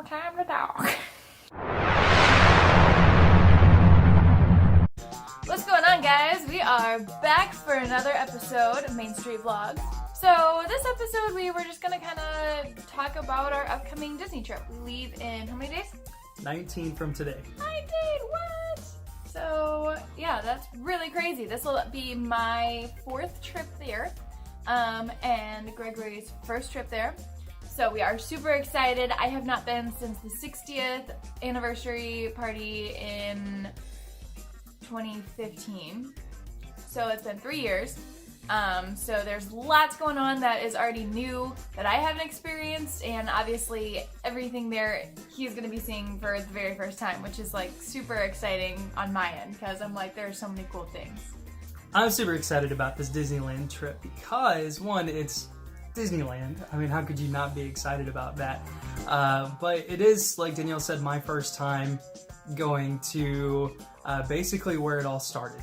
no time to talk. What's going on, guys? We are back for another episode of Main Street Vlogs. So this episode we were just gonna kind of talk about our upcoming Disney trip. We leave in how many days? 19 from today. 19, what? So yeah, that's really crazy. This will be my 4th trip there, and Gregory's 1st trip there. So we are super excited. I have not been since the 60th anniversary party in 2015. So it's been 3 years. So there's lots going on that is already new that I haven't experienced, and obviously everything there he's gonna be seeing for the very first time, which is like super exciting on my end because I'm like, there are so many cool things. I'm super excited about this Disneyland trip because, one, it's Disneyland. I mean, how could you not be excited about that? But it is, like Danielle said, my first time going to basically where it all started.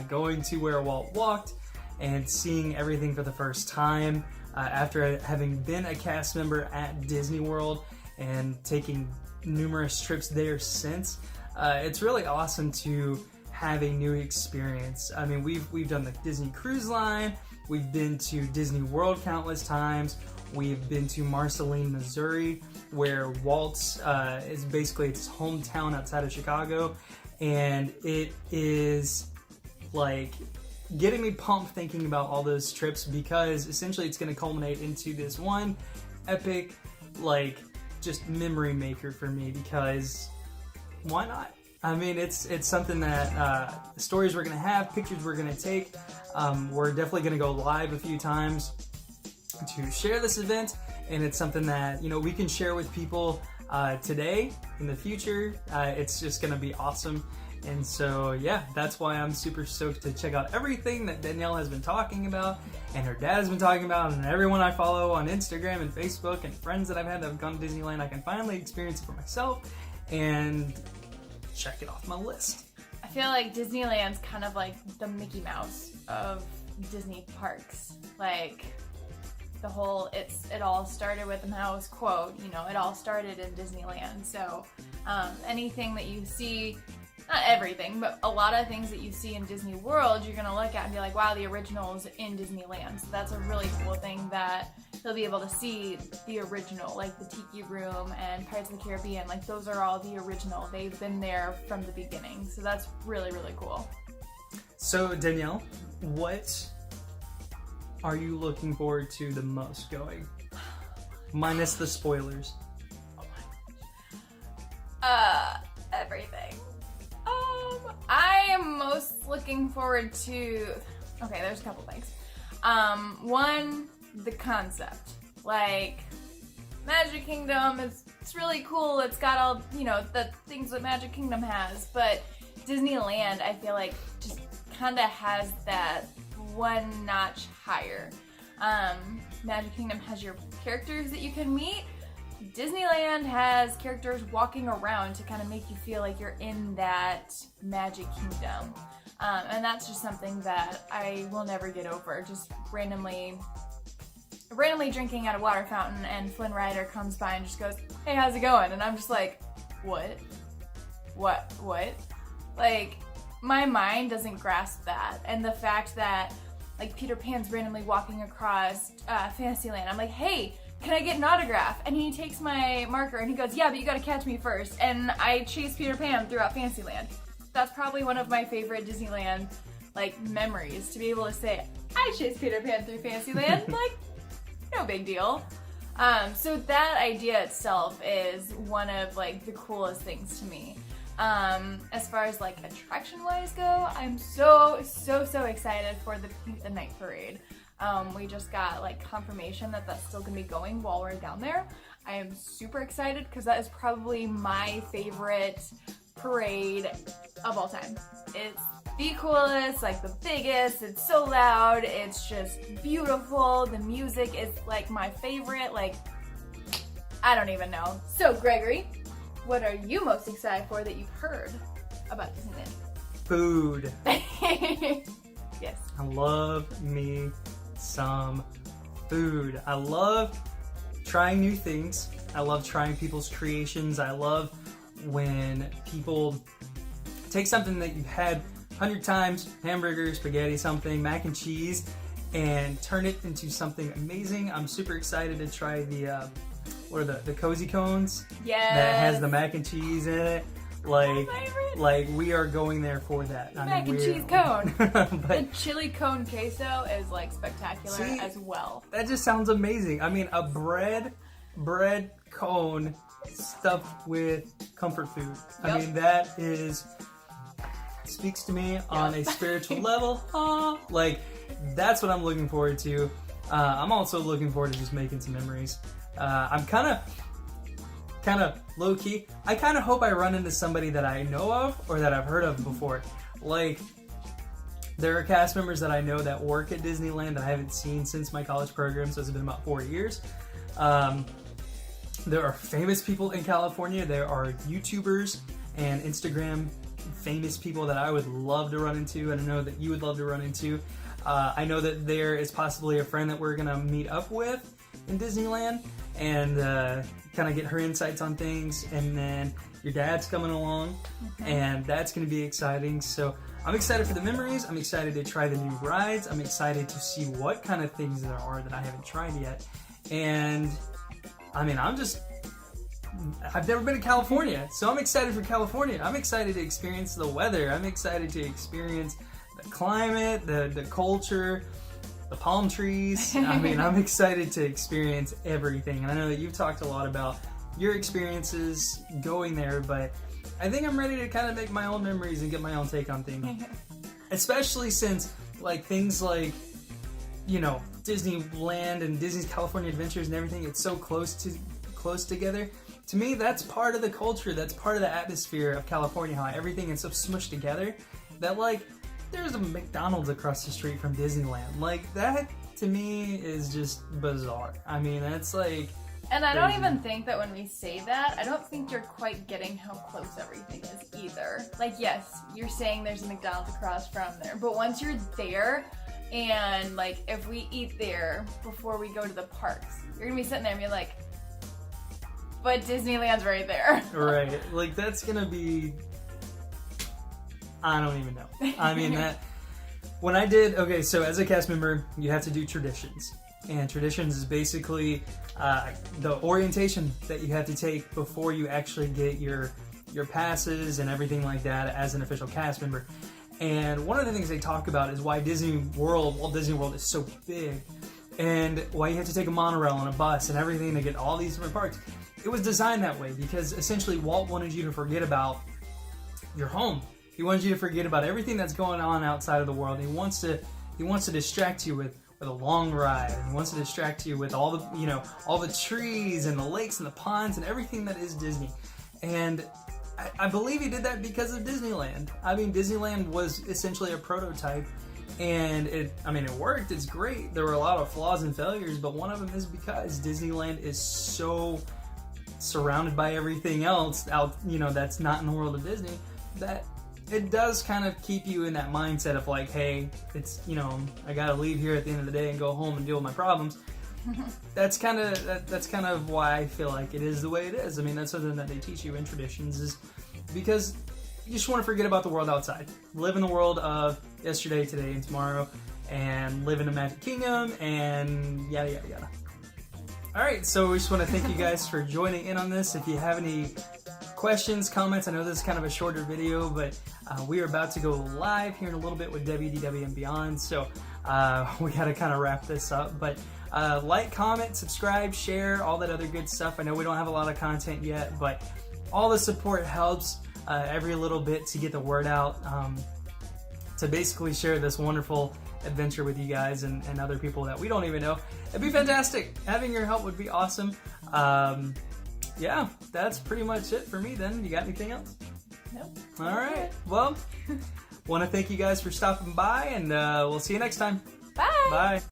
Going to where Walt walked and seeing everything for the first time after having been a cast member at Disney World and taking numerous trips there since. It's really awesome to have a new experience. I mean, we've done the Disney Cruise Line, we've been to Disney World countless times, we've been to Marceline, Missouri, where Walt's is basically its hometown outside of Chicago, and it is like getting me pumped thinking about all those trips because essentially it's going to culminate into this one epic, like, just memory maker for me, because why not? I mean, it's something that stories we're going to have, pictures we're going to take. We're definitely going to go live a few times to share this event, and it's something that, you know, we can share with people today, in the future. It's just going to be awesome. And so, yeah, that's why I'm super stoked to check out everything that Danielle has been talking about, and her dad has been talking about, and everyone I follow on Instagram and Facebook, and friends that I've had that have gone to Disneyland. I can finally experience it for myself and check it off my list. I feel like Disneyland's kind of like the Mickey Mouse of Disney parks. Like, the whole, it all started with the mouse quote, you know, it all started in Disneyland. So anything that you see, not everything, but a lot of things that you see in Disney World, you're gonna look at and be like, wow, the original's in Disneyland. So that's a really cool thing that you'll be able to see the original, like the Tiki Room and Pirates of the Caribbean. Like, those are all the original. They've been there from the beginning. So that's really, really cool. So, Danielle, what are you looking forward to the most going? Minus the spoilers. Everything. I am most looking forward to, okay, there's a couple things. One, the concept. Like, Magic Kingdom, it's really cool. It's got all, you know, the things that Magic Kingdom has, but Disneyland, I feel like, just kind of has that one notch higher. Magic Kingdom has your characters that you can meet. Disneyland has characters walking around to kind of make you feel like you're in that Magic Kingdom. And that's just something that I will never get over. Just randomly drinking at a water fountain and Flynn Rider comes by and just goes, hey, how's it going? And I'm just like, what? Like, my mind doesn't grasp that. And the fact that, like, Peter Pan's randomly walking across Fantasyland. I'm like, hey, can I get an autograph? And he takes my marker and he goes, yeah, but you gotta catch me first. And I chase Peter Pan throughout Fantasyland. That's probably one of my favorite Disneyland, like, memories, to be able to say, I chased Peter Pan through Fantasyland. Like, no big deal. So that idea itself is one of, like, the coolest things to me. As far as, like, attraction-wise go, I'm so excited for the Paint the Night Parade. We just got, like, confirmation that that's still gonna be going while we're down there. I am super excited because that is probably my favorite parade of all time. It's the coolest, like the biggest, it's so loud, it's just beautiful, the music is like my favorite, like, I don't even know. So Gregory, what are you most excited for that you've heard about Disneyland? Food. Yes. I love me some food. I love trying new things. I love trying people's creations. I love when people take something that you've had 100 times, hamburger, spaghetti, something, mac and cheese, and turn it into something amazing. I'm super excited to try the cozy cones. Yes. That has the mac and cheese in it. Like we are going there for that. Mac and cheese cone. But the chili cone queso is like spectacular see, as well. That just sounds amazing. I mean, a bread cone stuffed with comfort food. Yep. I mean, that speaks to me on a spiritual level. Like, that's what I'm looking forward to. I'm also looking forward to just making some memories. I'm kind of low key. I kind of hope I run into somebody that I know of or that I've heard of before. Like, there are cast members that I know that work at Disneyland that I haven't seen since my college program, so it's been about 4 years. There are famous people in California. There are YouTubers and Instagram famous people that I would love to run into, and I know that you would love to run into. I know that there is possibly a friend that we're going to meet up with in Disneyland and kind of get her insights on things, and then your dad's coming along, and that's going to be exciting. So I'm excited for the memories. I'm excited to try the new rides. I'm excited to see what kind of things there are that I haven't tried yet. And I mean, I've never been to California, so I'm excited for California. I'm excited to experience the weather. I'm excited to experience the climate, the culture, the palm trees. I mean, I'm excited to experience everything. And I know that you've talked a lot about your experiences going there, but I think I'm ready to kind of make my own memories and get my own take on things. Especially since, like, things like, you know, Disneyland and Disney's California Adventures and everything, it's so close together. To me, that's part of the culture, that's part of the atmosphere of California, how everything is so smushed together that, like, there's a McDonald's across the street from Disneyland. Like, that, to me, is just bizarre. I mean, that's like... And I don't even think that when we say that, I don't think you're quite getting how close everything is either. Like, yes, you're saying there's a McDonald's across from there, but once you're there, and, like, if we eat there before we go to the parks, you're gonna be sitting there and be like, but Disneyland's right there. Right. Like, that's gonna be... I don't even know. I mean, that... When I did... Okay, so as a cast member, you have to do traditions. And traditions is basically the orientation that you have to take before you actually get your passes and everything like that as an official cast member. And one of the things they talk about is why Walt Disney World is so big, and why you have to take a monorail and a bus and everything to get all these different parks. It was designed that way because essentially Walt wanted you to forget about your home. He wanted you to forget about everything that's going on outside of the world. He wants to distract you with a long ride. He wants to distract you with all the trees and the lakes and the ponds and everything that is Disney. And I believe he did that because of Disneyland. I mean, Disneyland was essentially a prototype, and it worked. It's great. There were a lot of flaws and failures, but one of them is because Disneyland is so surrounded by everything else out, that's not in the world of Disney, that it does kind of keep you in that mindset of like, hey, it's, I gotta leave here at the end of the day and go home and deal with my problems. That's kind of why I feel like it is the way it is. I mean, that's something that they teach you in traditions, is because you just want to forget about the world outside. Live in the world of yesterday, today, and tomorrow, and live in a Magic Kingdom, and yada, yada, yada. Alright, so we just want to thank you guys for joining in on this. If you have any questions, comments, I know this is kind of a shorter video, but we are about to go live here in a little bit with WDW and Beyond, so we got to kind of wrap this up. But like, comment, subscribe, share, all that other good stuff. I know we don't have a lot of content yet, but all the support helps every little bit to get the word out, to basically share this wonderful adventure with you guys and other people that we don't even know. It'd be fantastic. Having your help would be awesome. Yeah, that's pretty much it for me then. You got anything else? Nope. All right. Well, want to thank you guys for stopping by, and we'll see you next time. Bye. Bye.